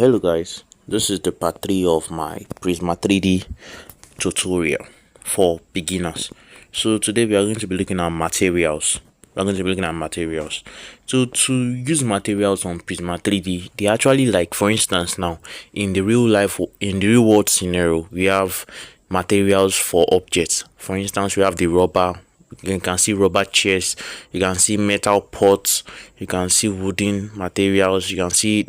Hello guys, this is the part 3 of my Prisma 3D tutorial for beginners. So today we are going to be looking at materials. So to use materials on Prisma 3D, they actually, like, for instance, now in the real world scenario, we have materials for objects. For instance, we have the rubber. You can see rubber chairs, you can see metal pots, you can see wooden materials, you can see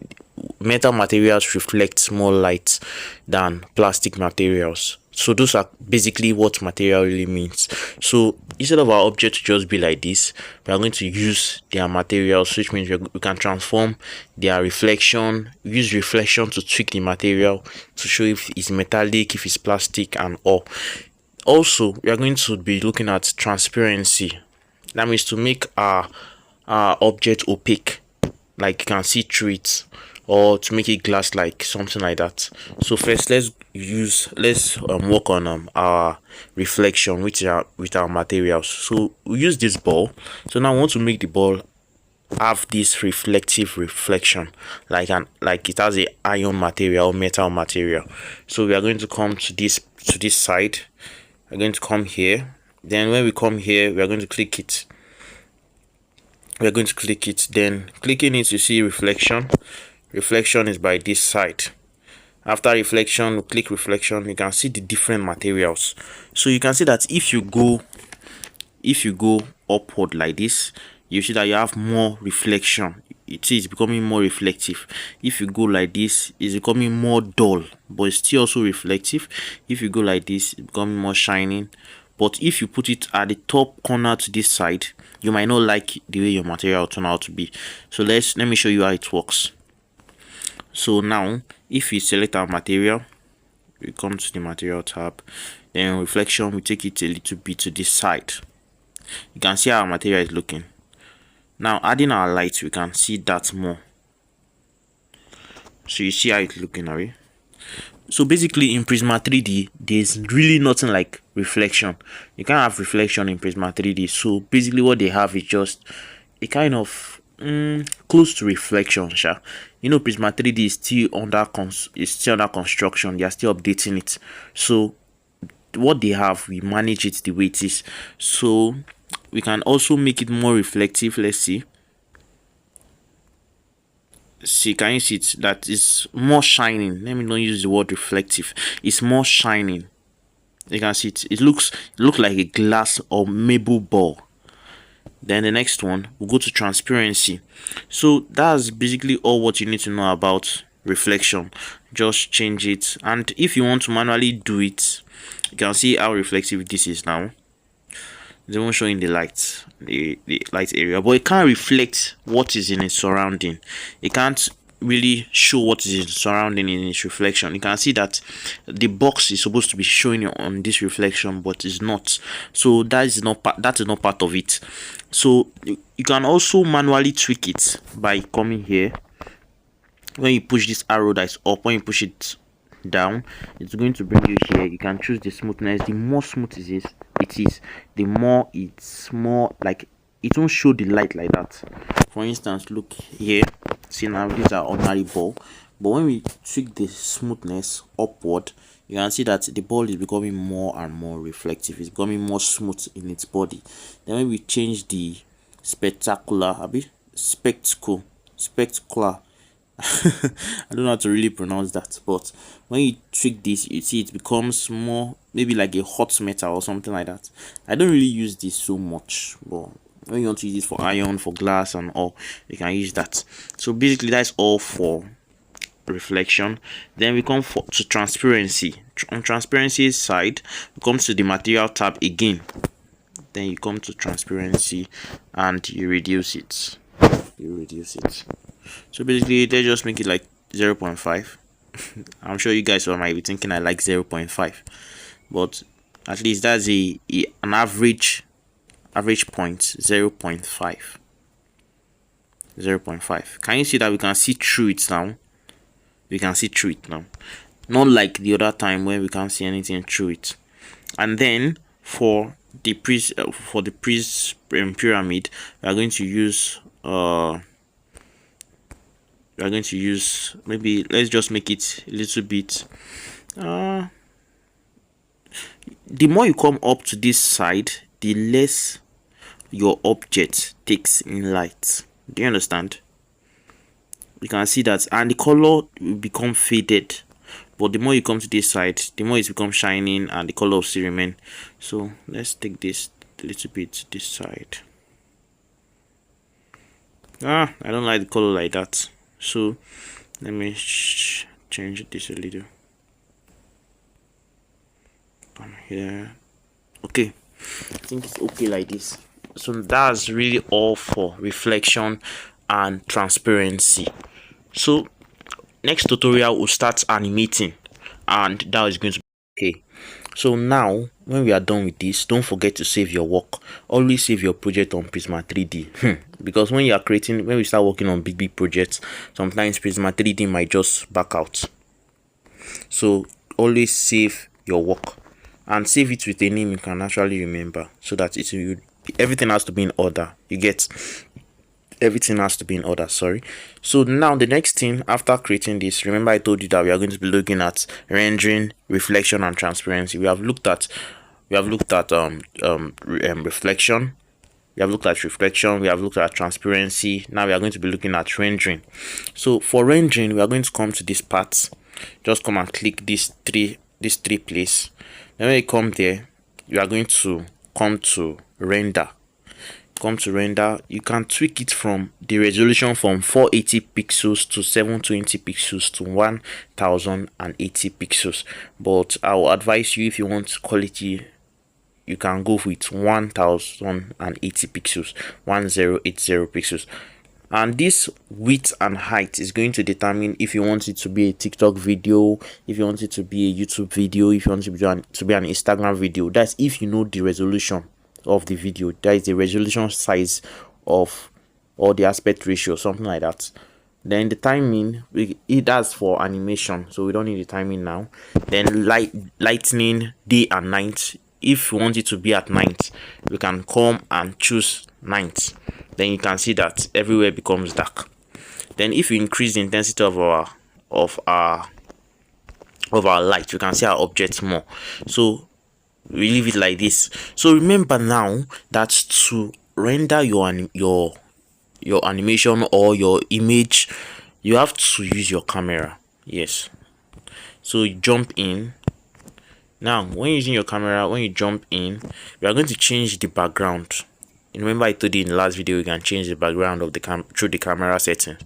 metal materials reflect more light than plastic materials. So those are basically what material really means. So instead of our object to just be like this, we are going to use their materials, which means we can transform their reflection, use reflection to tweak the material to show if it's metallic, if it's plastic, and all. Also, we are going to be looking at transparency. That means to make our object opaque, like you can see through it, or to make it glass like, something like that. So first, let's work on our reflection with our materials. So we use this ball. So now I want to make the ball have this reflective reflection, like it has a iron material, metal material. So we are going to come to this side. We're going to come here. Then when we come here, we are going to click it. Then clicking it, you see reflection. Reflection is by this side. After reflection, we click reflection. You can see the different materials. So you can see that if you go upward like this, you see that you have more reflection. It is becoming more reflective. If you go like this, it's becoming more dull, but it's still also reflective. If you go like this, it's becoming more shining. But if you put it at the top corner to this side, you might not like the way your material turn out to be. So let me show you how it works. So now, if we select our material, we come to the material tab, then reflection, we take it a little bit to this side. You can see how our material is looking. Now, adding our light, we can see that more. So you see how it's looking, right? So basically, in Prisma 3D, there's really nothing like reflection. You can't have reflection in Prisma 3D. So basically, what they have is just a kind of close to reflection. You know, Prisma 3D is still under construction. They are still updating it. So what they have, we manage it the way it is. So we can also make it more reflective. Let's see. Can you see it? That is more shining. Let me not use the word reflective. It's more shining. You can see it. It looks like a glass or marble ball. Then the next one, we'll go to transparency. So that's basically all what you need to know about reflection. Just change it, and if you want to manually do it, you can see how reflective this is now. It's even showing the light, the light area, but it can't reflect what is in its surrounding. It can't really show what is in its surrounding in its reflection. You can see that the box is supposed to be showing on this reflection, but it's not. So that is not part of it. So you can also manually tweak it by coming here. When you push this arrow that is up, when you push it down, it's going to bring you here. You can choose the smoothness. The more smooth it is, the more it's more like it won't show the light like that. For instance, look here. See, now these are ordinary ball, but when we tweak the smoothness upward, you can see that the ball is becoming more and more reflective. It's becoming more smooth in its body. Then when we change the spectacular, I don't know how to really pronounce that, but when you tweak this, you see it becomes more maybe like a hot metal or something like that. I don't really use this so much, but when you want to use it for iron, for glass and all, you can use that. So basically, that's all for reflection. Then we come to transparency. On transparency side, we come to the material tab again. Then you come to transparency and you reduce it. So basically, they just make it like 0.5. I'm sure you guys might be thinking I like 0.5, but at least that's an average point. 0.5. Can you see that we can see through it now? Not like the other time when we can't see anything through it. And then for the pyramid, we are going to use we are going to use, maybe let's just make it a little bit. The more you come up to this side, the less your object takes in light. Do you understand? You can see that, and the color will become faded, but the more you come to this side, the more it becomes shining and the color will still remain. So let's take this a little bit to this side. I don't like the color like that, so let me change this a little. Come here. Okay, I think it's okay like this. So that's really all for reflection and transparency. So next tutorial we'll start animating, and that is going to be okay. So now when we are done with this, don't forget to save your work. Always save your project on Prisma 3D because when you are creating, when we start working on big projects, sometimes Prisma 3D might just back out. So always save your work and save it with a name you can actually remember, so that everything has to be in order. You get, everything has to be in order, sorry. So now the next thing after creating this, remember I told you that we are going to be looking at rendering, reflection and transparency. We have looked at reflection, we have looked at reflection, we have looked at transparency. Now we are going to be looking at rendering. So for rendering, we are going to come to this part, just come and click these three places. Then when you come there, you are going to come to render. You can tweak it from the resolution from 480 pixels to 720 pixels to 1080 pixels, but I will advise you, if you want quality, you can go with 1080 pixels, 1080 pixels. And this width and height is going to determine if you want it to be a TikTok video, if you want it to be a YouTube video, if you want it to be an Instagram video. That's if you know the resolution of the video. That is the resolution size of, or the aspect ratio, something like that. Then the timing, it does for animation, so we don't need the timing now. Then lightning, day and night. If you want it to be at night, we can come and choose night. Then you can see that everywhere becomes dark. Then if you increase the intensity of our light, you can see our objects more. So we leave it like this. So remember now that to render your animation or your image, you have to use your camera. Yes. So you jump in. Now when using your camera, when you jump in, we are going to change the background. Remember I told you in the last video you can change the background of the through the camera settings.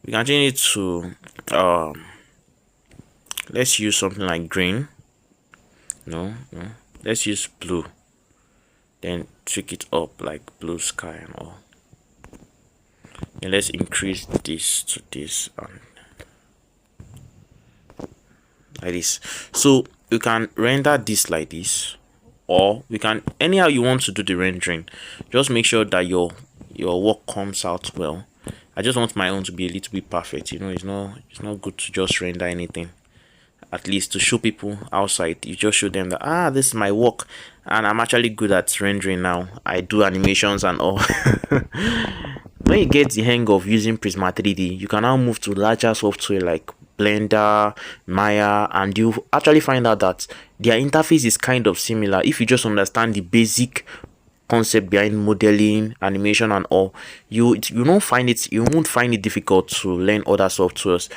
We can change it to let's use something like green. No, let's use blue. Then tweak it up like blue sky and all. And let's increase this to this and like this. So you can render this like this, or we can, anyhow you want to do the rendering. Just make sure that your work comes out well. I just want my own to be a little bit perfect. You know, it's not good to just render anything. At least to show people outside, you just show them that this is my work and I'm actually good at rendering now. I do animations and all. When you get the hang of using Prisma 3D, you can now move to larger software like Blender, Maya, and you actually find out that their interface is kind of similar. If you just understand the basic concept behind modeling, animation and all, you won't find it difficult to learn other softwares.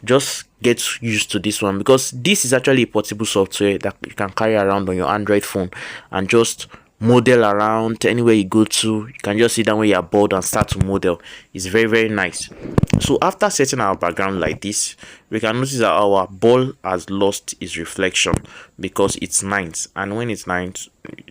Just get used to this one, because this is actually a portable software that you can carry around on your Android phone and just model around anywhere you go to. You can just sit down when you're bored and start to model. It's very nice. So after setting our background like this, we can notice that our ball has lost its reflection because it's night, and when it's night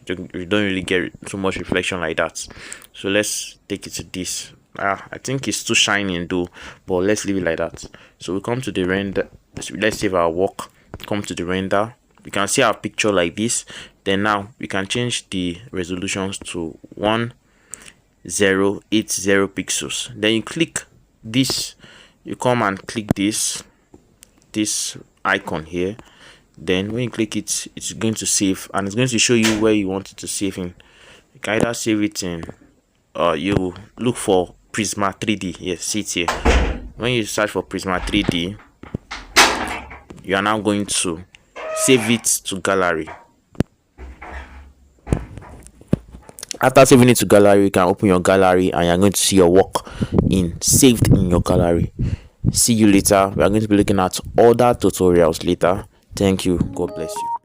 you don't really get too much reflection like that. So let's take it to this. I think it's too shining though, but let's leave it like that. So we come to the render. Let's save our work, come to the render. We can see our picture like this. Then now we can change the resolutions to 1080 pixels. Then you click this, you come and click this icon here. Then when you click it, it's going to save, and it's going to show you where you want it to save in. You can either save it in, you look for Prisma 3D. Yes, see it here. when you search for Prisma 3D, you are now going to save it to gallery. After saving it to gallery, you can open your gallery and you're going to see your work saved in your gallery. See you later. We are going to be looking at other tutorials later. Thank you. God bless you.